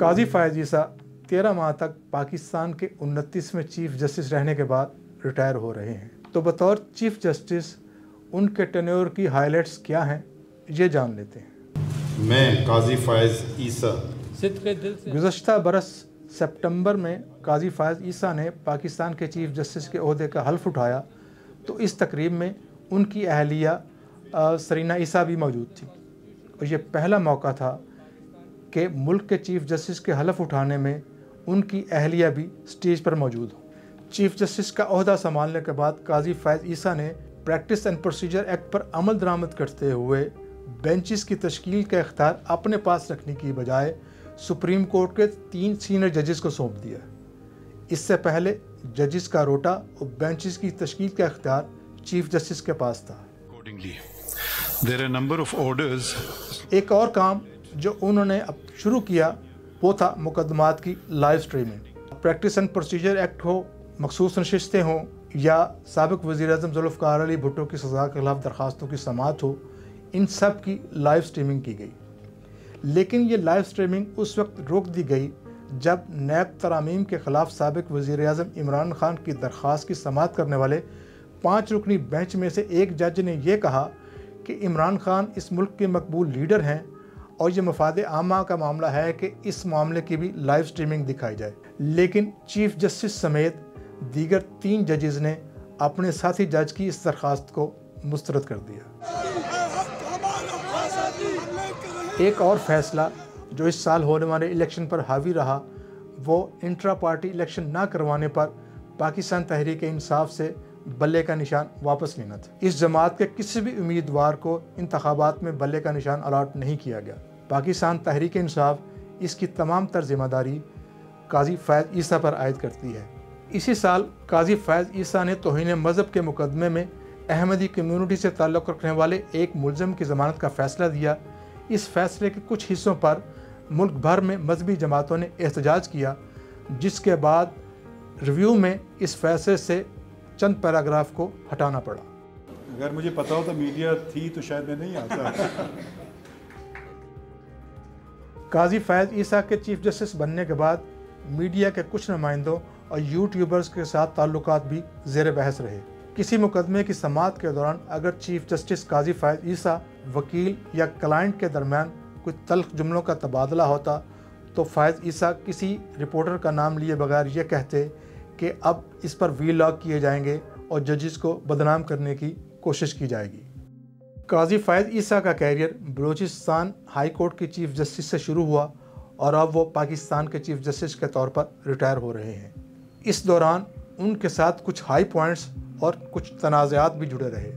قاضی فائز عیسیٰ 13 माह तक पाकिस्तान के 29वें चीफ जस्टिस रहने के बाद रिटायर हो रहे हैं। तो बतौर चीफ जस्टिस उनके टेन्योर की हाइलाइट्स क्या हैं, ये जान लेते हैं। मैं काजी फ़ायज़ ईसा गुज़श्ता बरस सितंबर में काजी फ़ायज़ ईसा ने पाकिस्तान के चीफ जस्टिस के ओहदे का हल्फ उठाया, तो इस तकरीब में उनकी अहलिया सरीना ईसा भी मौजूद थी और ये पहला मौका था कि मुल्क के चीफ जस्टिस के हल्फ उठाने में उनकी अहलिया भी स्टेज पर मौजूद हो। चीफ जस्टिस का ओहदा संभालने के बाद काजी फ़ायज़ ईसा ने प्रैक्टिस एंड प्रोसीजर एक्ट पर अमल दरामद करते हुए बेंचेस की तश्कील का इख्तियार अपने पास रखने की बजाय सुप्रीम कोर्ट के 3 सीनियर जजेस को सौंप दिया। इससे पहले जजेस का रोटा और बेंचेस की तश्कील का इख्तियार चीफ जस्टिस के पास था। एक और काम जो उन्होंने अब शुरू किया वो था मुकदमात की live streaming. Practice and procedure act हो, मखसूस नशिस्तें हों या साबिक वज़ीर-ए-आज़म ज़ुल्फ़िकार अली भुट्टो की सज़ा के खिलाफ दरख्वास्तों की समाअत हो, इन सब की लाइव स्ट्रीमिंग की गई। लेकिन ये लाइव स्ट्रीमिंग उस वक्त रोक दी गई जब नैब तरामीम के ख़िलाफ़ साबिक वज़ीर-ए-आज़म इमरान खान की दरख्वास्त की समाअत करने वाले 5 रुकनी बेंच में से एक जज ने यह कहा कि इमरान खान इस मुल्क के मकबूल लीडर हैं और ये मफाद आमा का मामला है कि इस मामले की भी लाइव स्ट्रीमिंग दिखाई जाए। लेकिन चीफ जस्टिस समेत दीगर 3 जजेस ने अपने साथी जज की इस दरख्वास्त को मुस्तरद कर दिया। एक और फैसला जो इस साल होने वाले इलेक्शन पर हावी रहा वो इंट्रा पार्टी इलेक्शन ना करवाने पर पाकिस्तान तहरीक इंसाफ से बल्ले का निशान वापस लेना था। इस जमात के किसी भी उम्मीदवार को इंतखाबात में बल्ले का निशान अलाट नहीं किया गया। पाकिस्तान तहरीक इंसाफ इसकी तमाम तर जिम्मेदारी काजी फ़ायज़ ईसा पर आयद करती है। इसी साल काजी फ़ायज़ ईसा ने तौहीन मज़हब के मुकदमे में अहमदी कम्यूनिटी से ताल्लुक़ रखने वाले एक मुलज़म की ज़मानत का फ़ैसला दिया। इस फैसले के कुछ हिस्सों पर मुल्क भर में मजहबी जमातों ने एहतजाज किया, जिसके बाद रिव्यू में इस फैसले से चंद पैराग्राफ को हटाना पड़ा। अगर मुझे पता होता मीडिया थी तो शायद मैं नहीं आता। काजी फ़ायज़ ईसा के चीफ जस्टिस बनने के बाद मीडिया के कुछ नुमाइंदों और यूट्यूबर्स के साथ ताल्लुकात भी ज़ेर बहस रहे। किसी मुकदमे की समाअत के दौरान अगर चीफ जस्टिस काजी फ़ायज़ ईसा, वकील या क्लाइंट के दरमियान कोई तल्ख जुमलों का तबादला होता तो फ़ायज़ ईसा किसी रिपोर्टर का नाम लिए बगैर ये कहते कि अब इस पर वीलॉग किए जाएंगे और जजेस को बदनाम करने की कोशिश की जाएगी। काजी फ़ायज़ ईसा का कैरियर बलूचिस्तान हाई कोर्ट की चीफ जस्टिस से शुरू हुआ और अब वो पाकिस्तान के चीफ जस्टिस के तौर पर रिटायर हो रहे हैं। इस दौरान उनके साथ कुछ हाई पॉइंट्स और कुछ तनाज़ात भी जुड़े रहे।